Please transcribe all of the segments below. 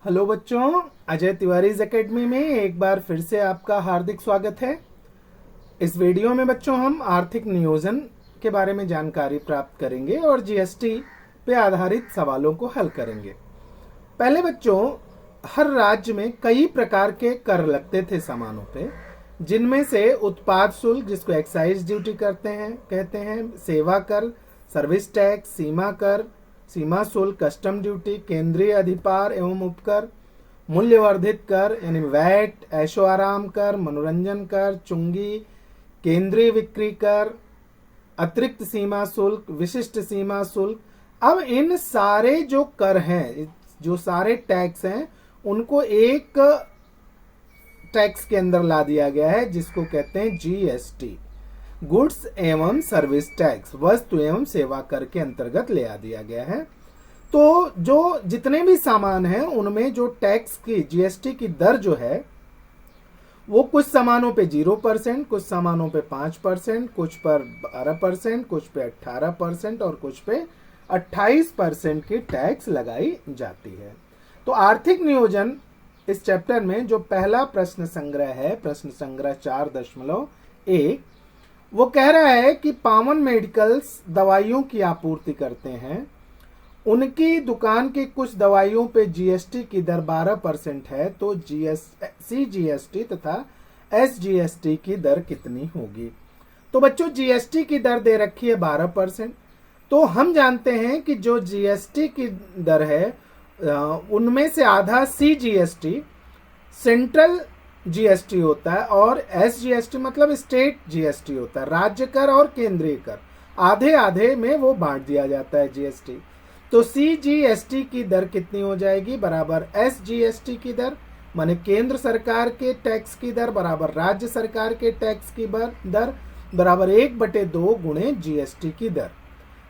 Hello बच्चों, Ajay तिवारीज academy में एक बार फिर से आपका हार्दिक स्वागत है। इस वीडियो में बच्चों हम आर्थिक नियोजन के बारे में जानकारी प्राप्त करेंगे और जीएसटी पे आधारित सवालों को हल करेंगे। पहले बच्चों, हर राज्य में कई प्रकार के कर लगते थे सामानों पे, जिनमें से उत्पाद शुल्क, जिसको एक्साइज ड्यूटी कहते हैं, सेवा कर, सर्विस टैक्स, सीमा कर, सीमा शुल्क, कस्टम ड्यूटी, केंद्रीय अधिभार एवं उपकर, मूल्यवर्धित कर यानी वैट, ऐशो आराम कर, मनोरंजन कर, चुंगी, केंद्रीय बिक्री कर, अतिरिक्त सीमा शुल्क, विशिष्ट सीमा शुल्क। अब इन सारे जो कर हैं, जो सारे टैक्स हैं, उनको एक टैक्स के अंदर ला दिया गया है, जिसको कहते हैं जीएसटी, गुड्स एवं सर्विस टैक्स, वस्तु एवं सेवा कर के अंतर्गत ले आ दिया गया है। तो जो जितने भी सामान हैं उनमें जो टैक्स की जीएसटी की दर जो है वो कुछ सामानों पे 0%, कुछ सामानों पे 5%, कुछ पर 12%, कुछ पे 18% और कुछ पे 28% की टैक्स लगाई जाती है। तो आर्थिक नियोजन इस चैप्टर में जो पहला प्रश्न संग्रह है, प्रश्न संग्रह 4.1, वो कह रहा है कि पावन मेडिकल्स दवाइयों की आपूर्ति करते हैं, उनकी दुकान की कुछ दवाइयों पे जीएसटी की दर 12% है, तो सीजीएसटी तथा एसजीएसटी की दर कितनी होगी। तो बच्चों, जीएसटी की दर दे रखी है 12%। तो हम जानते हैं कि जो जीएसटी की दर है उनमें से आधा सीजीएसटी सेंट्रल जीएसटी होता है और एसजीएसटी मतलब स्टेट जीएसटी होता है, राज्य कर और केंद्रीय कर, आधे आधे में वो बांट दिया जाता है जीएसटी। तो सीजीएसटी की दर कितनी हो जाएगी, बराबर एसजीएसटी की दर, माने केंद्र सरकार के टैक्स की दर बराबर राज्य सरकार के टैक्स की दर, बराबर 1/2 गुणे जीएसटी की दर।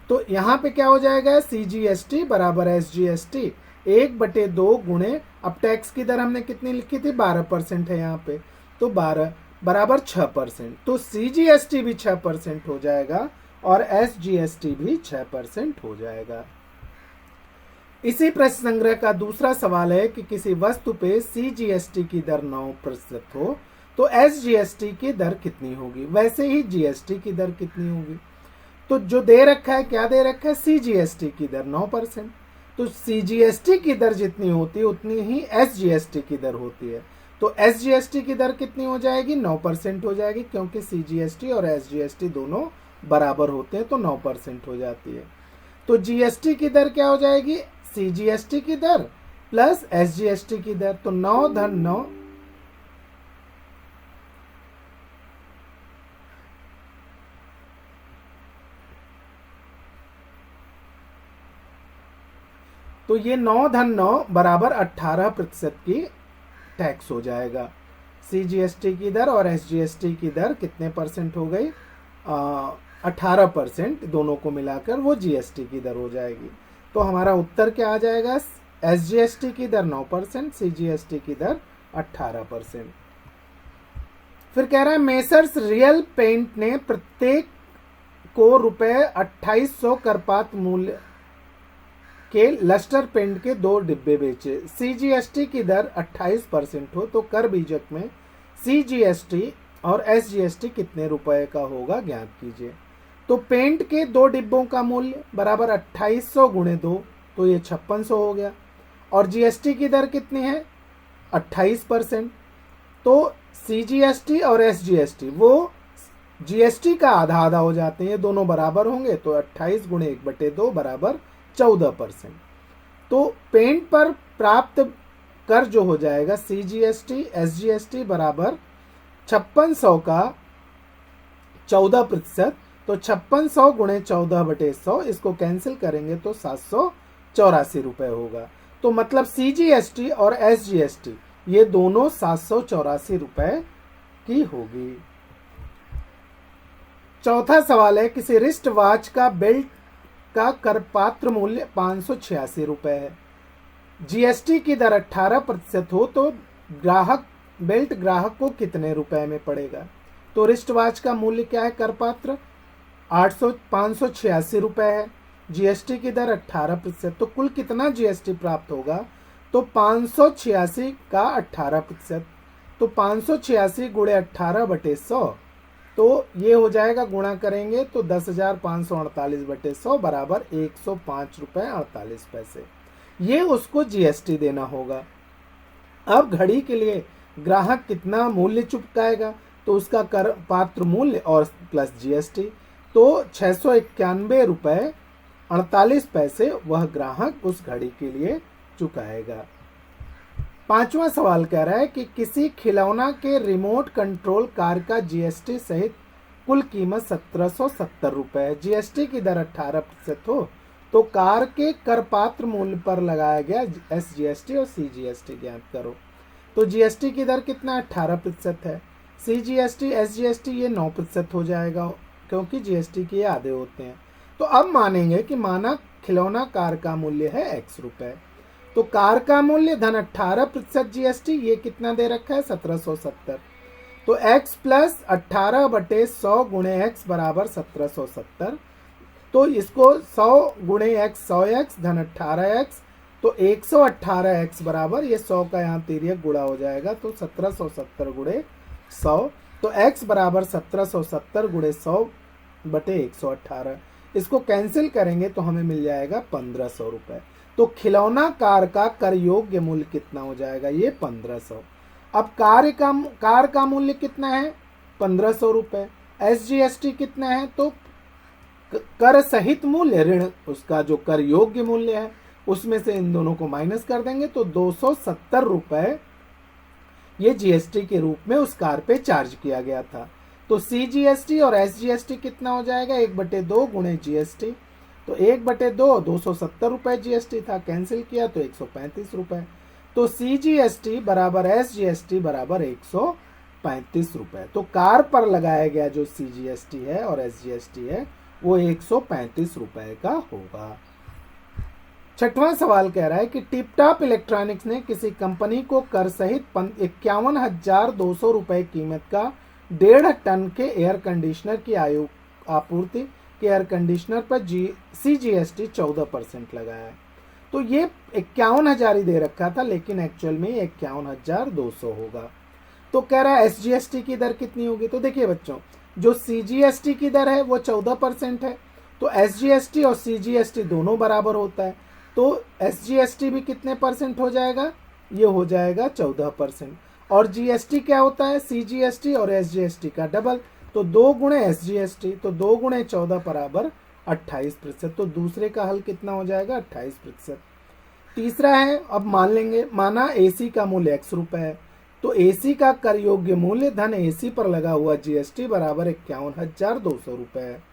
तो यहाँ पे क्या हो जाएगा, सीजीएसटी बराबर एसजीएसटी 1/2 गुणे, अब टैक्स की दर हमने कितनी लिखी थी, 12% है यहाँ पे, तो 12 बराबर 6%। तो सीजीएसटी भी 6% हो जाएगा और एसजीएसटी भी 6% हो जाएगा। इसी प्रश्न संग्रह का दूसरा सवाल है कि किसी वस्तु पे सीजीएसटी की दर 9% हो तो एसजीएसटी की दर कितनी होगी। वैसे ही जीएसटी की दर कितनी होगी, तो जो दे रखा है, क्या दे रखा है, सीजीएसटी की दर 9%। तो सीजीएसटी की दर जितनी होती है उतनी ही एसजीएसटी की दर होती है। तो एसजीएसटी की दर कितनी हो जाएगी, 9% हो जाएगी, क्योंकि सीजीएसटी और एसजीएसटी दोनों बराबर होते हैं, तो 9% हो जाती है। तो जीएसटी की दर क्या हो जाएगी, सीजीएसटी की दर प्लस एसजीएसटी की दर, तो 9 धन 9 तो ये 9 धन 9 बराबर 18% की टैक्स हो जाएगा। सीजीएसटी की दर और एसजीएसटी की दर कितने परसेंट हो गई, 18%, दोनों को मिलाकर वो जीएसटी की दर हो जाएगी। तो हमारा उत्तर क्या आ जाएगा, एसजीएसटी की दर 9%, सीजीएसटी की दर 18%। फिर कह रहा है मेसर्स रियल पेंट ने प्रत्येक को ₹2800 करपात्र मूल्य के लस्टर पेंट के 2 डिब्बे बेचे। सीजीएसटी की दर 28% हो तो कर बीजक में सीजीएसटी और एसजीएसटी कितने रुपए का होगा ज्ञात कीजिए। तो पेंट के 2 डिब्बों का मूल्य बराबर 2800 गुणे 2, तो ये 5600 हो गया, और जीएसटी की दर कितनी है, 28%। तो सीजीएसटी और एसजीएसटी वो जीएसटी का आधा आधा हो जाते हैं, ये दोनों बराबर होंगे, तो 28 गुणे 1/2 बराबर 14%। तो पेंट पर प्राप्त कर जो हो जाएगा सीजीएसटी एसजीएसटी बराबर 5600 का 14%, तो 5600 गुणे 14/100, इसको कैंसिल करेंगे तो 784 रुपए होगा। तो मतलब सीजीएसटी और एसजीएसटी ये दोनों 784 रुपए की होगी। चौथा सवाल है, किसी रिस्ट वॉच का बेल्ट का करपात्र मूल्य 586 रुपए है, जीएसटी की दर 18% हो तो बेल्ट ग्राहक को कितने रुपए में पड़ेगा। तो रिस्ट वॉच का मूल्य क्या है, करपात्र 586 रुपए है, जीएसटी की दर 18%, तो कुल कितना जीएसटी प्राप्त होगा, तो 586 का 18%, तो 586 गुणे 18/100, तो ये हो जाएगा, गुणा करेंगे तो 10,548/100 बराबर 105 रुपए 48 पैसे। ये उसको जीएसटी देना होगा। अब घड़ी के लिए ग्राहक कितना मूल्य चुकाएगा, तो उसका कर पात्र मूल्य और प्लस जीएसटी, तो 691 रुपए 48 पैसे वह ग्राहक उस घड़ी के लिए चुकाएगा। पांचवा सवाल कह रहा है कि किसी खिलौना के रिमोट कंट्रोल कार का जीएसटी सहित कुल कीमत 1770 रुपए है। जीएसटी की दर 18% हो तो कार के कर पात्र मूल्य पर लगाया गया एसजीएसटी और सीजीएसटी ज्ञात करो। तो जीएसटी की दर कितना 18% है, सीजीएसटी एसजीएसटी ये 9% हो जाएगा, क्योंकि जीएसटी के आधे होते हैं। तो अब मानेंगे कि माना खिलौना कार का मूल्य है x रुपए, तो कार का मूल्य धन 18% जीएसटी, ये कितना दे रखा है 1770, तो x प्लस 18/100 गुणे x बराबर 1770, तो इसको 100 गुणे x 100x धन 18x, तो 118x बराबर, ये 100 का यहाँ तिर्यक गुणा हो जाएगा, तो 1770 गुणे 100, तो x बराबर 1770 गुणे 100/118, इसको कैंसिल करेंगे तो हमें मिल जाएगा 1500 रुपए। तो खिलौना कार का कर योग्य मूल्य कितना हो जाएगा, ये 1500। अब कार का मूल्य कितना है 1500 रुपए, एसजीएसटी कितना है, तो कर सहित मूल्य ऋण उसका जो कर योग्य मूल्य है उसमें से इन दोनों को माइनस कर देंगे, तो 270 रुपए ये जीएसटी के रूप में उस कार पे चार्ज किया गया था। तो सीजीएसटी और एसजीएसटी कितना हो जाएगा 1/2 गुणे जीएसटी, तो 1/2 270 रुपए जीएसटी था, कैंसिल किया तो 135 रुपए, तो सीजीएसटी बराबर एसजीएसटी बराबर 135 रुपए। तो कार पर लगाया गया जो सीजीएसटी है और एसजीएसटी है वो 135 रुपए का होगा। छठवां सवाल कह रहा है कि टिपटॉप इलेक्ट्रॉनिक्स ने किसी कंपनी को कर सहित 51,200 रुपए कीमत का 1.5 टन के एयर कंडीशनर की आपूर्ति के एयर कंडीशनर पर सीजीएसटी 14% लगाया है। तो ये 51,000 ही दे रखा था, लेकिन एक्चुअल में 51,200 होगा। तो कह रहा है एसजीएसटी की दर कितनी होगी, तो देखिए बच्चों, जो सीजीएसटी की दर है वो 14% है, तो एसजीएसटी और सीजीएसटी दोनों बराबर होता है, तो एसजीएसटी भी कितने परसेंट हो जाएगा, ये हो जाएगा 14%। और जीएसटी क्या होता है, सीजीएसटी और एसजीएसटी का डबल, तो 2 गुणे एसजीएसटी, तो 2 गुणे 14 बराबर 28%। तो दूसरे का हल कितना हो जाएगा 28%। तीसरा है, अब मान लेंगे, माना एसी का मूल्य x रुपए है, तो एसी का कर योग्य मूल्य धन एसी पर लगा हुआ जीएसटी बराबर 51,200 रुपए है।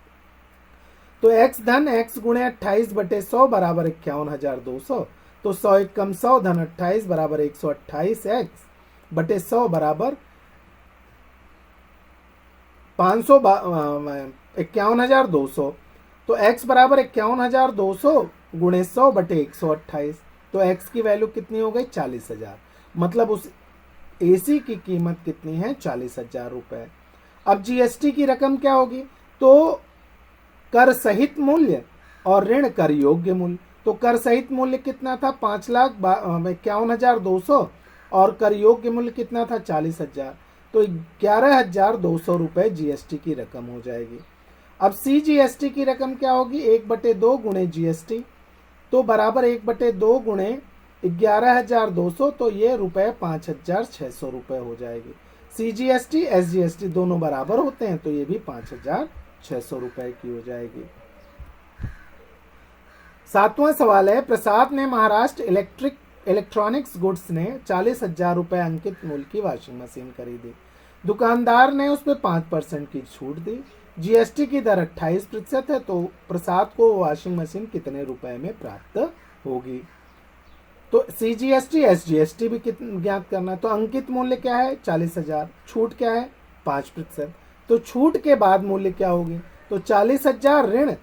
तो x धन x गुणे 28/100 बराबर 51,200, तो 100 कम 100 धन 28 बराबर 128x/100 बराबर 51,200, तो x बराबर 51,200 गुणे 100/128, तो x की वैल्यू कितनी हो गई 40,000, मतलब उस एसी की कीमत कितनी है 40,000 रुपए। अब जीएसटी की रकम क्या होगी, तो कर सहित मूल्य और ऋण कर योग्य मूल्य, तो कर सहित मूल्य कितना था 5,51,200 और कर योग्य मूल्य कितना था 40,000, तो 11,200 रुपए जीएसटी की रकम हो जाएगी। अब सीजीएसटी की रकम क्या होगी 1/2 गुणे जीएसटी, तो बराबर 1/2 गुणे 11,200, तो ये रुपए 5,600 रुपए हो जाएगी। सीजीएसटी एसजीएसटी दोनों बराबर होते हैं, तो ये भी 5,600 रुपए की हो जाएगी। सातवां सवाल है, प्रसाद ने महाराष्ट्र इलेक्ट्रॉनिक्स गुड्स ने 40,000 रुपए अंकित मूल्य की वॉशिंग मशीन खरीदी। दुकानदार ने उस पर 5% की छूट दी। जीएसटी की दर 28% है, तो प्रसाद को वॉशिंग मशीन कितने रुपए में प्राप्त होगी। तो सीजीएसटी एसजीएसटी भी ज्ञात करना है। तो अंकित मूल्य क्या है 40,000, छूट क्या है 5%, तो छूट के बाद मूल्य क्या होगी, तो 40,000 ऋण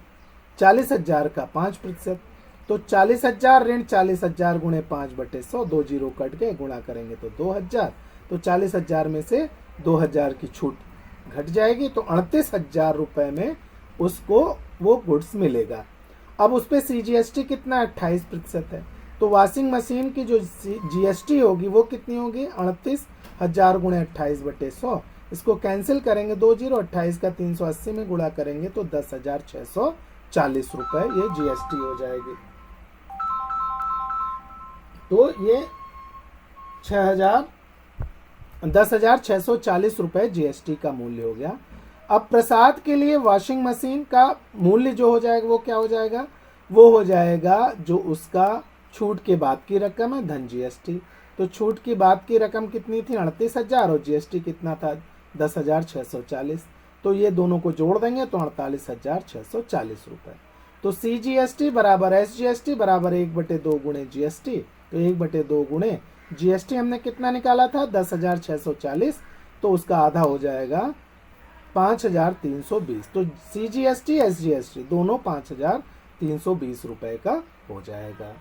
40,000 का 5%, तो 40,000 ऋण 40,000 गुणे 5/100, 2 जीरो कट के गुणा करेंगे तो 2,000, तो 40,000 में से 2,000 की छूट घट जाएगी, तो 38,000 रुपए में उसको वो गुड्स मिलेगा। अब उस पर सीजीएसटी कितना 28% है, तो वॉशिंग मशीन की जो जीएसटी होगी वो कितनी होगी, 38,000 गुणे 28/100। इसको कैंसिल करेंगे, 2 जीरो 28 का 380 में गुणा करेंगे तो 10,640 रुपए ये जीएसटी हो जाएगी। तो ये 10,640 रुपए जीएसटी का मूल्य हो गया। अब प्रसाद के लिए वॉशिंग मशीन का मूल्य जो हो जाएगा वो क्या हो जाएगा, वो हो जाएगा जो उसका छूट के बाद की रकम है धन जीएसटी। तो छूट की बाद की रकम कितनी थी, 38,000, और जीएसटी कितना था, 10,640। तो ये दोनों को जोड़ देंगे तो 48,640 रुपए। तो CGST बराबर SGST बराबर 1/2 गुणे जीएसटी। तो 1/2 गुणे जीएसटी हमने कितना निकाला था, 10,640, तो उसका आधा हो जाएगा 5,320। तो CGST SGST दोनों 5,320 रुपए का हो जाएगा।